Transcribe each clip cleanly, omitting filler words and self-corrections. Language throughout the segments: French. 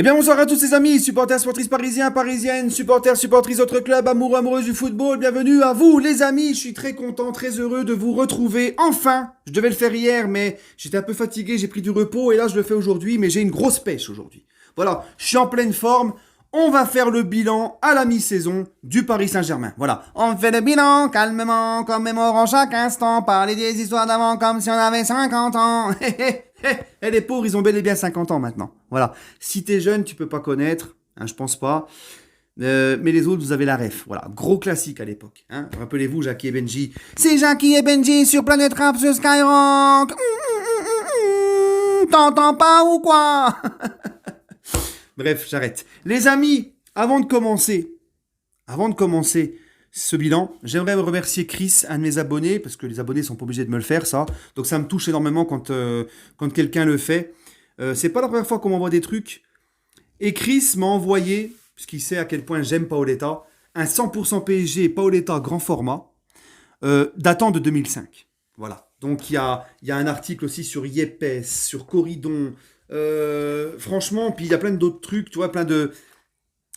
Eh bien, bonsoir à tous ces amis, supporters, supportrices parisiens, parisiennes, supporters, supportrices autres clubs, amoureux, amoureuses du football. Bienvenue à vous, les amis. Je suis très content, très heureux de vous retrouver. Enfin, je devais le faire hier, mais j'étais un peu fatigué, j'ai pris du repos et là, je le fais aujourd'hui, mais j'ai une grosse pêche aujourd'hui. Voilà, je suis en pleine forme. On va faire le bilan à la mi-saison du Paris Saint-Germain. Voilà. On fait le bilan calmement, commémorant chaque instant, parler des histoires d'avant comme si on avait 50 ans. Et les pauvres, ils ont bel et bien 50 ans maintenant. Voilà. Si t'es jeune, tu peux pas connaître, hein, je pense pas. Mais les autres, vous avez la ref. Voilà. Gros classique à l'époque. Hein. Rappelez-vous, Jackie et Benji. C'est Jackie et Benji sur Planète Rap sur Skyrock. T'entends pas ou quoi? Bref, j'arrête. Les amis, avant de commencer ce bilan, j'aimerais remercier Chris, un de mes abonnés, parce que les abonnés sont pas obligés de me le faire, ça. Donc ça me touche énormément quand quelqu'un le fait. C'est pas la première fois qu'on m'envoie des trucs. Et Chris m'a envoyé, puisqu'il sait à quel point j'aime Paoletta, un 100% PSG Paoletta grand format, datant de 2005. Voilà. Donc il y a un article aussi sur Yepes, sur Corridon. Franchement, puis il y a plein d'autres trucs, tu vois, plein de...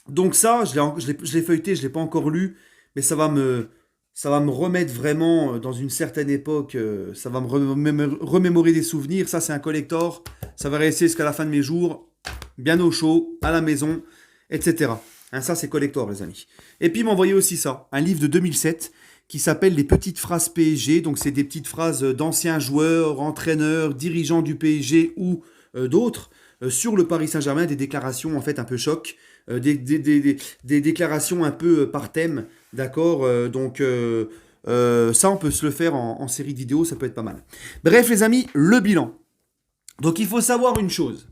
Donc ça, je l'ai feuilleté, je l'ai pas encore lu, mais ça va me remettre vraiment dans une certaine époque, ça va me remémorer des souvenirs. Ça, c'est un collector, ça va rester jusqu'à la fin de mes jours, bien au chaud, à la maison, etc. Hein, ça, c'est collector, les amis. Et puis, il m'a envoyé aussi ça, un livre de 2007 qui s'appelle Les petites phrases PSG. Donc, c'est des petites phrases d'anciens joueurs, entraîneurs, dirigeants du PSG ou d'autres sur le Paris Saint-Germain, des déclarations en fait un peu choc, des déclarations un peu par thème, d'accord. Donc ça, on peut se le faire en série de vidéos, ça peut être pas mal. Bref, les amis, le bilan. Donc, il faut savoir une chose,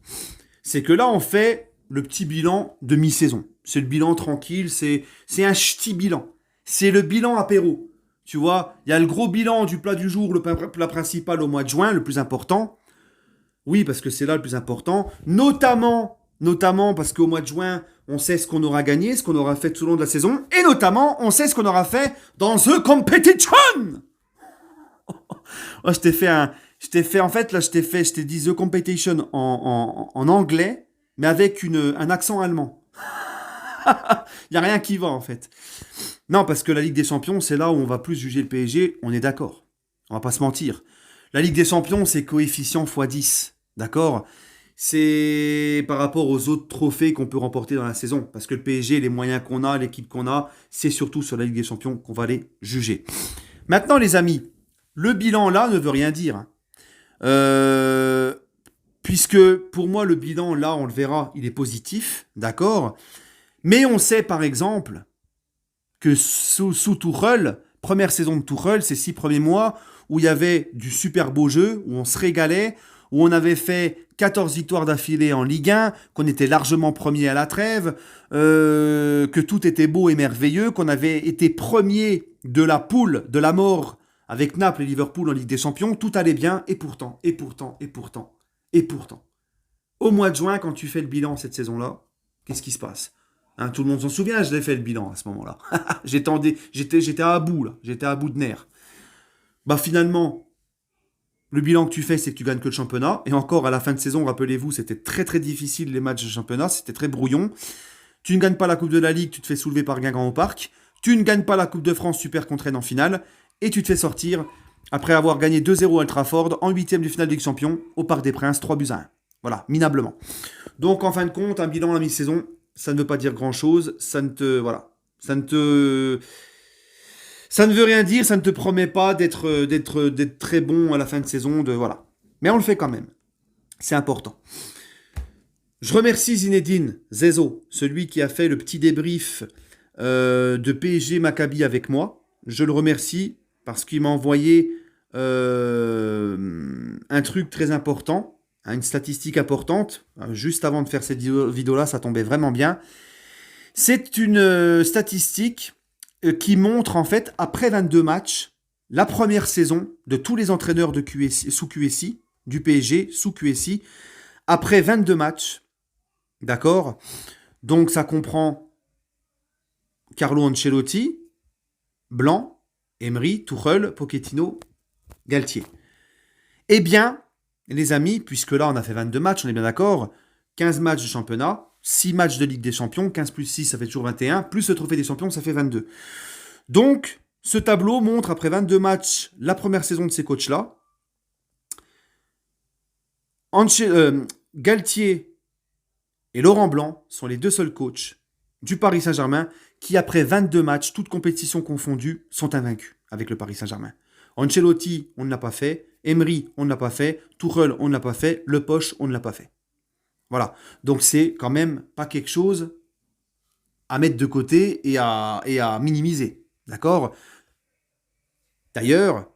c'est que là, on fait le petit bilan de mi-saison. C'est le bilan tranquille, c'est un ch'ti bilan. C'est le bilan apéro. Tu vois, il y a le gros bilan du plat du jour, le plat principal au mois de juin, le plus important. Oui, parce que c'est là le plus important. Notamment parce qu'au mois de juin, on sait ce qu'on aura gagné, ce qu'on aura fait tout au long de la saison. Et notamment, on sait ce qu'on aura fait dans The Competition. Oh, en fait, là, je t'ai dit The Competition en anglais, mais avec un accent allemand. Il n'y a rien qui va, en fait. Non, parce que la Ligue des Champions, c'est là où on va plus juger le PSG, on est d'accord. On va pas se mentir. La Ligue des Champions, c'est coefficient x10, d'accord? C'est par rapport aux autres trophées qu'on peut remporter dans la saison. Parce que le PSG, les moyens qu'on a, l'équipe qu'on a, c'est surtout sur la Ligue des Champions qu'on va les juger. Maintenant, les amis, le bilan là ne veut rien dire. Hein. Puisque pour moi, le bilan là, on le verra, il est positif, d'accord? Mais on sait par exemple que sous Tuchel, première saison de Tuchel, ces 6 premiers mois, où il y avait du super beau jeu, où on se régalait, où on avait fait 14 victoires d'affilée en Ligue 1, qu'on était largement premier à la trêve, que tout était beau et merveilleux, qu'on avait été premier de la poule de la mort avec Naples et Liverpool en Ligue des Champions, tout allait bien, et pourtant. Au mois de juin, quand tu fais le bilan cette saison-là, qu'est-ce qui se passe? Hein, tout le monde s'en souvient, je l'ai fait le bilan à ce moment-là. J'étais à bout, là. J'étais à bout de nerfs. Bah finalement, le bilan que tu fais, c'est que tu gagnes que le championnat. Et encore, à la fin de saison, rappelez-vous, c'était très très difficile les matchs de championnat, c'était très brouillon. Tu ne gagnes pas la Coupe de la Ligue, tu te fais soulever par Guingamp au Parc. Tu ne gagnes pas la Coupe de France, super contre Rennes en finale. Et tu te fais sortir, après avoir gagné 2-0 à Old Trafford, en 8ème du finale de Ligue des Champions, au Parc des Princes, 3-1. Voilà, minablement. Donc en fin de compte, un bilan à la mi-saison, ça ne veut pas dire grand-chose. Ça ne veut rien dire, ça ne te promet pas d'être très bon à la fin de saison, voilà. Mais on le fait quand même. C'est important. Je remercie Zinedine Zezo, celui qui a fait le petit débrief de PSG Maccabi avec moi. Je le remercie parce qu'il m'a envoyé un truc très important, une statistique importante. Juste avant de faire cette vidéo-là, ça tombait vraiment bien. C'est une statistique qui montre en fait, après 22 matchs, la première saison de tous les entraîneurs de QSI, sous QSI, du PSG, sous QSI, après 22 matchs, d'accord? Donc ça comprend Carlo Ancelotti, Blanc, Emery, Tuchel, Pochettino, Galtier. Eh bien, les amis, puisque là on a fait 22 matchs, on est bien d'accord, 15 matchs de championnat, 6 matchs de Ligue des Champions, 15 plus 6, ça fait toujours 21, plus le trophée des champions, ça fait 22. Donc, ce tableau montre, après 22 matchs, la première saison de ces coachs-là. Galtier et Laurent Blanc sont les deux seuls coachs du Paris Saint-Germain qui, après 22 matchs, toutes compétitions confondues, sont invaincus avec le Paris Saint-Germain. Ancelotti, on ne l'a pas fait. Emery, on ne l'a pas fait. Tuchel, on ne l'a pas fait. Le Poche, on ne l'a pas fait. Voilà. Donc c'est quand même pas quelque chose à mettre de côté et à minimiser. D'accord ? D'ailleurs,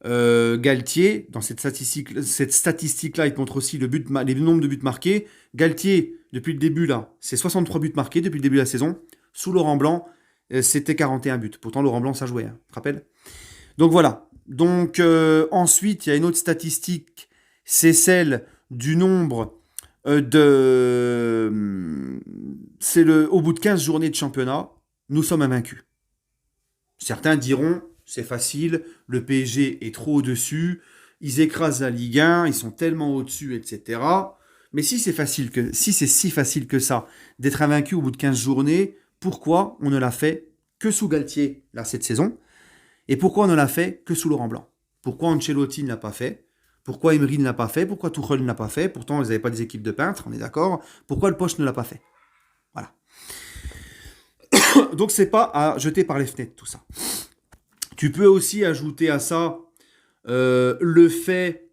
Galtier, dans cette statistique-là, il montre aussi les nombres de buts marqués. Galtier, depuis le début, là, c'est 63 buts marqués depuis le début de la saison. Sous Laurent Blanc, c'était 41 buts. Pourtant, Laurent Blanc, ça jouait, hein, tu te rappelles ? Donc voilà. Donc ensuite, il y a une autre statistique, c'est celle du nombre au bout de 15 journées de championnat, nous sommes invaincus. Certains diront, c'est facile, le PSG est trop au-dessus, ils écrasent la Ligue 1, ils sont tellement au-dessus, etc. Mais si c'est si facile que ça d'être invaincu au bout de 15 journées, pourquoi on ne l'a fait que sous Galtier, là, cette saison ? Et pourquoi on ne l'a fait que sous Laurent Blanc ? Pourquoi Ancelotti ne l'a pas fait ? Pourquoi Emery ne l'a pas fait ? Pourquoi Tuchel ne l'a pas fait ? Pourtant, ils n'avaient pas des équipes de peintres, on est d'accord. Pourquoi le Poche ne l'a pas fait ? Voilà. Donc, c'est pas à jeter par les fenêtres, tout ça. Tu peux aussi ajouter à ça le fait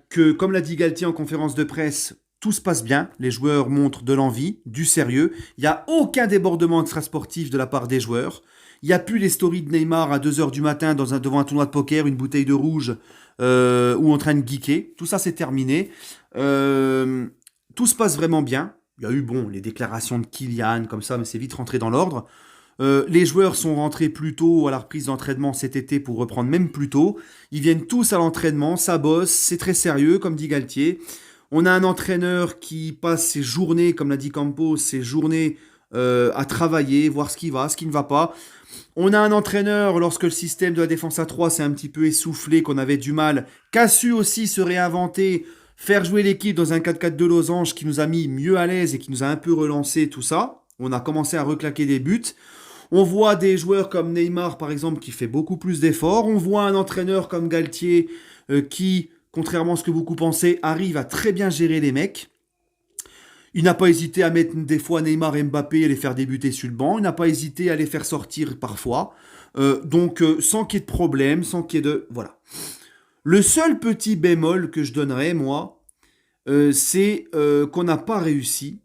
que, comme l'a dit Galtier en conférence de presse, tout se passe bien, les joueurs montrent de l'envie, du sérieux, il n'y a aucun débordement extrasportif de la part des joueurs, il n'y a plus les stories de Neymar à 2h du matin devant un tournoi de poker, une bouteille de rouge ou en train de geeker, tout ça c'est terminé, tout se passe vraiment bien, il y a eu les déclarations de Kylian comme ça, mais c'est vite rentré dans l'ordre. Les joueurs sont rentrés plus tôt à la reprise d'entraînement cet été pour reprendre même plus tôt. Ils viennent tous à l'entraînement, ça bosse, c'est très sérieux, comme dit Galtier. On a un entraîneur qui passe ses journées, comme l'a dit Campos, ses journées à travailler, voir ce qui va, ce qui ne va pas. On a un entraîneur, lorsque le système de la défense à 3 s'est un petit peu essoufflé, qu'on avait du mal, qu'a su aussi se réinventer, faire jouer l'équipe dans un 4-4 de losange qui nous a mis mieux à l'aise et qui nous a un peu relancé tout ça. On a commencé à reclaquer des buts. On voit des joueurs comme Neymar, par exemple, qui fait beaucoup plus d'efforts. On voit un entraîneur comme Galtier qui, contrairement à ce que beaucoup pensez, arrive à très bien gérer les mecs. Il n'a pas hésité à mettre des fois Neymar et Mbappé et les faire débuter sur le banc. Il n'a pas hésité à les faire sortir parfois. Donc, sans qu'il y ait de problème, sans qu'il y ait de... Voilà. Le seul petit bémol que je donnerais, moi, c'est qu'on n'a pas réussi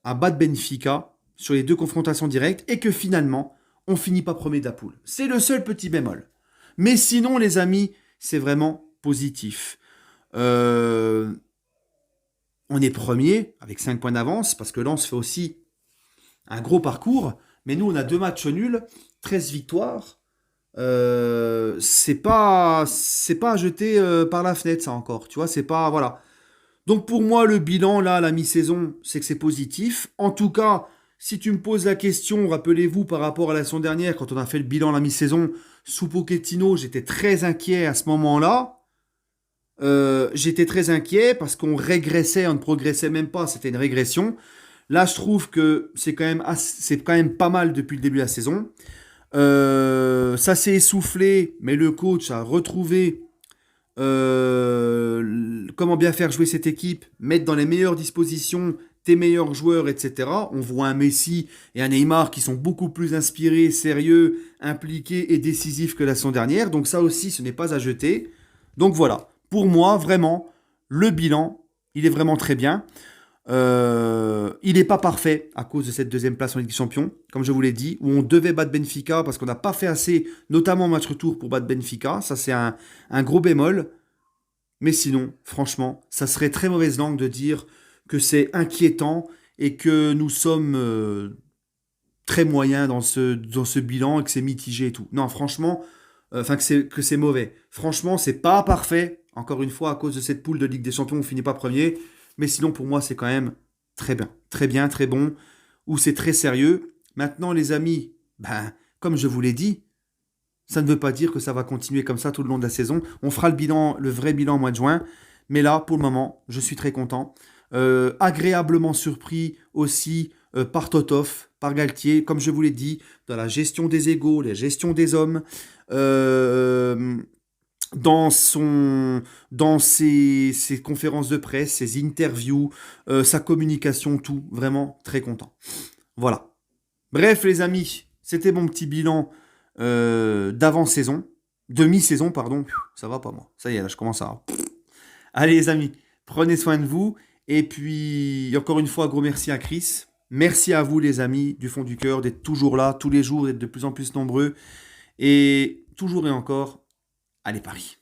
à battre Benfica sur les 2 confrontations directes et que finalement, on finit pas premier de la poule. C'est le seul petit bémol. Mais sinon, les amis, c'est vraiment positif. On est premier avec 5 points d'avance parce que Lens fait aussi un gros parcours. Mais nous, on a 2 matchs nuls, 13 victoires. C'est pas à jeter par la fenêtre, ça encore. Tu vois, c'est pas... Voilà. Donc pour moi, le bilan, là, à la mi-saison, c'est que c'est positif. En tout cas, si tu me poses la question, rappelez-vous, par rapport à la saison dernière, quand on a fait le bilan à la mi-saison, sous Pochettino, j'étais très inquiet à ce moment-là. J'étais très inquiet parce qu'on régressait, on ne progressait même pas, c'était une régression. Là, je trouve que c'est quand même pas mal depuis le début de la saison. Ça s'est essoufflé, mais le coach a retrouvé comment bien faire jouer cette équipe, mettre dans les meilleures dispositions tes meilleurs joueurs, etc. On voit un Messi et un Neymar qui sont beaucoup plus inspirés, sérieux, impliqués et décisifs que la saison dernière. Donc ça aussi, ce n'est pas à jeter. Donc voilà, pour moi, vraiment, le bilan, il est vraiment très bien. Il n'est pas parfait à cause de cette 2e place en Ligue des Champions, comme je vous l'ai dit, où on devait battre Benfica parce qu'on n'a pas fait assez, notamment en match retour, pour battre Benfica. Ça, c'est un gros bémol. Mais sinon, franchement, ça serait très mauvaise langue de dire que c'est inquiétant et que nous sommes très moyens dans ce bilan et que c'est mitigé et tout. Non, franchement, que c'est mauvais. Franchement, c'est pas parfait. Encore une fois, à cause de cette poule de Ligue des Champions, on finit pas premier. Mais sinon, pour moi, c'est quand même très bien, très bon, où c'est très sérieux. Maintenant, les amis, comme je vous l'ai dit, ça ne veut pas dire que ça va continuer comme ça tout le long de la saison. On fera le vrai bilan au mois de juin. Mais là, pour le moment, je suis très content. agréablement surpris aussi par Totoff, par Galtier, comme je vous l'ai dit, dans la gestion des égos, la gestion des hommes, euh, dans ses conférences de presse, ses interviews, sa communication, tout, vraiment très content. Voilà. Bref, les amis, c'était mon petit bilan d'avant-saison, demi-saison, pardon. Ça va pas moi. Ça y est, là, je commence à. Allez, les amis, prenez soin de vous. Et puis, encore une fois, gros merci à Chris. Merci à vous, les amis, du fond du cœur, d'être toujours là, tous les jours, d'être de plus en plus nombreux. Et toujours et encore, allez Paris.